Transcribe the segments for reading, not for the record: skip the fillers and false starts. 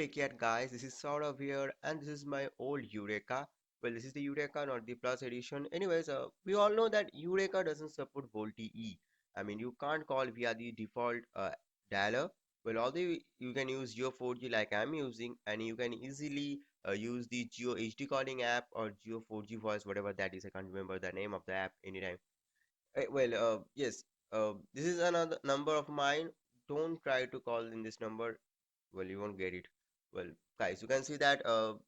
Take care, guys. This is Saurav here, and this is my old Eureka. Well, this is the Eureka, not the Plus edition. Anyways, we all know that Eureka doesn't support VoLTE. I mean, you can't call via the default dialer. Well, although you can use Geo 4G like I'm using, and you can easily use the Geo HD calling app or Geo 4G voice, whatever that is. I can't remember the name of the app anytime. Yes, this is another number of mine. Don't try to call in this number. Well, you won't get it. Well, guys, you can see that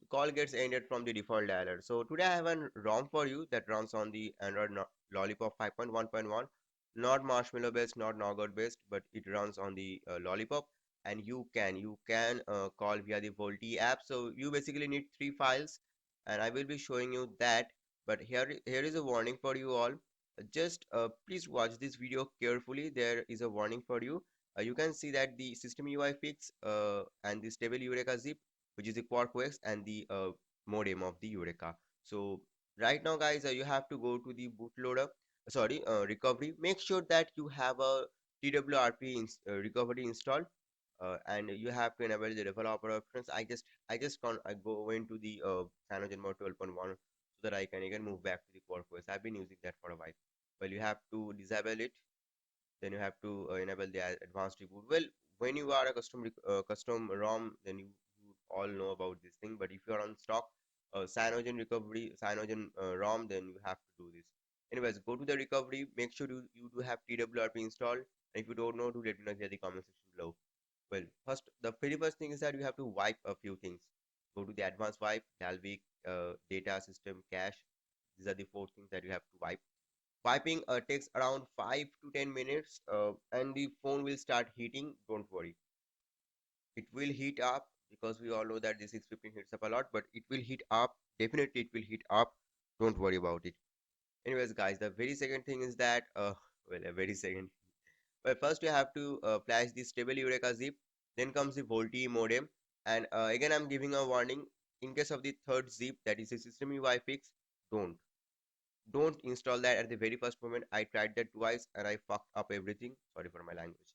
call gets ended from the default dialer. So today I have a ROM for you that runs on the Android Lollipop 5.1.1, not Marshmallow based, not Nougat based, but it runs on the Lollipop, and you can call via the Volti app. So you basically need three files, and I will be showing you that. But here is a warning for you all. Just please watch this video carefully. There is a warning for you. You can see that the system UI fix and the stable Eureka zip, which is the Quark OS and the modem of the Eureka. So right now, guys, you have to go to the bootloader, recovery. Make sure that you have a TWRP recovery installed, and you have to enable the developer options. I go into the CyanogenMod 12.1 so that I can again move back to the Quark OS. I've been using that for a while. Well, you have to disable it, then you have to enable the advanced reboot. Well, when you are a custom ROM, then you all know about this thing. But if you are on stock Cyanogen ROM, then you have to do this. Anyways, go to the recovery. Make sure you do have TWRP installed. And if you don't know, do let me know here in the comment section below. Well, the very first thing is that you have to wipe a few things. Go to the advanced wipe, Dalvik, data system, cache. These are the four things that you have to wipe. Wiping takes around 5 to 10 minutes, and the phone will start heating. Don't worry, it will heat up because we all know that the 615 heats up a lot, but it will heat up. Definitely, it will heat up. Don't worry about it. Anyways, guys, the very second thing is that, a very second. Well, first you have to flash the stable Eureka zip. Then comes the VoLTE modem, and again, I'm giving a warning. In case of the third zip, that is a system UI fix, don't don't install that at the very first moment. I tried that twice and I fucked up everything. Sorry for my language.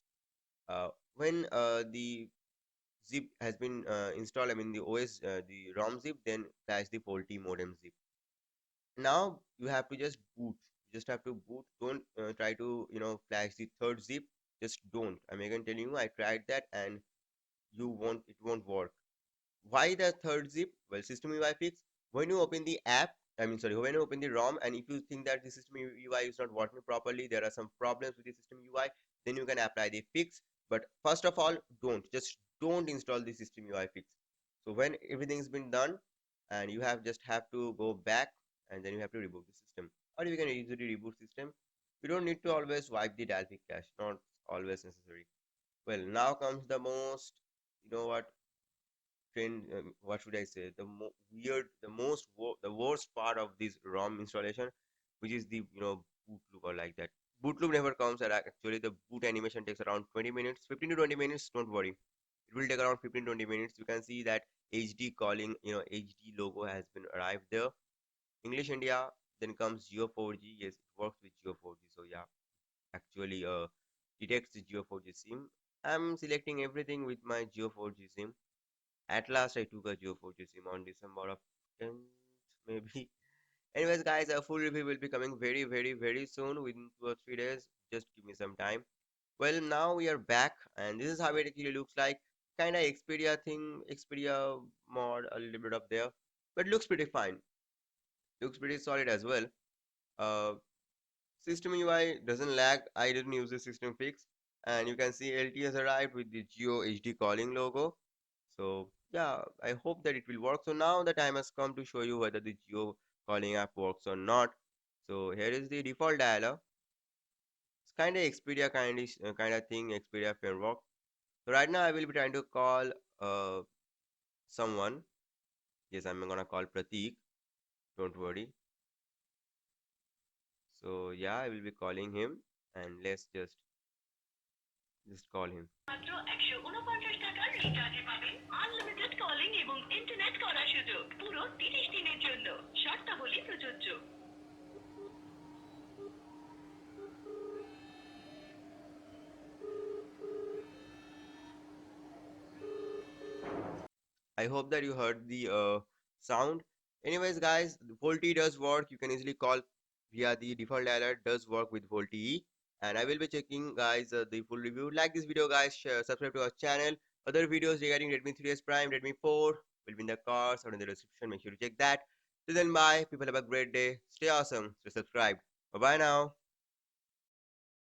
When the zip has been installed, I mean the OS, the ROM zip, then flash the faulty modem zip. Now you have to just boot. You just have to boot. Don't try to flash the third zip. Just don't. I'm again telling you, I tried that and it won't work. Why the third zip? Well, system UI fix. When you open the app, when you open the ROM, and if you think that the system UI is not working properly, there are some problems with the system UI, then you can apply the fix. But first of all, don't install the system UI fix. So when everything's been done, and you have to go back, and then you have to reboot the system, or you can easily reboot system. You don't need to always wipe the Dalvik cache. Not always necessary. Well, now comes the most, you know what, what should I say, the worst part of this ROM installation, which is the boot loop or like that. Boot loop never comes, and actually the boot animation takes around 20 minutes, 15 to 20 minutes. Don't worry, it will take around 15 20 minutes. You can see that HD calling, HD logo has been arrived there. English India, then comes Geo 4G. Yes, it works with Geo 4G. So yeah, actually detects the Geo 4G sim. I'm selecting everything with my Geo 4G sim. At last, I took a Geo 4G SIM on December of 10th, maybe. Anyways, guys, a full review will be coming very, very, very soon within 2 or 3 days. Just give me some time. Well, now we are back, and this is how it actually looks like. Kind of Xperia thing, Xperia mod, a little bit up there, but looks pretty fine. Looks pretty solid as well. Uh, System UI doesn't lag. I didn't use the system fix, and you can see LT has arrived with the Geo HD calling logo. So yeah, I hope that it will work. So now the time has come to show you whether the Geo calling app works or not. So here is the default dialer. It's kind of Xperia kind of thing, Xperia framework. So right now I will be trying to call someone. Yes, I'm gonna call Pratik. Don't worry. So yeah, I will be calling him, and let's just call him. মাত্র ১৪৯ টাকার রিচার্জে পাবেন unlimited calling এবং internet করার সুযোগ পুরো ৩০ দিনের জন্য। শর্তাবলী প্রযোজ্য। I hope that you heard the sound. Anyways, guys, VoLTE does work. You can easily call via the default dialer. Does work with VoLTE, and I will be checking, guys, the full review. Like this video, guys. Share, subscribe to our channel. Other videos regarding Redmi 3S Prime, Redmi 4 will be in the cards or in the description. Make sure to check that. Till then, bye. People have a great day. Stay awesome. Stay subscribed. Bye bye now.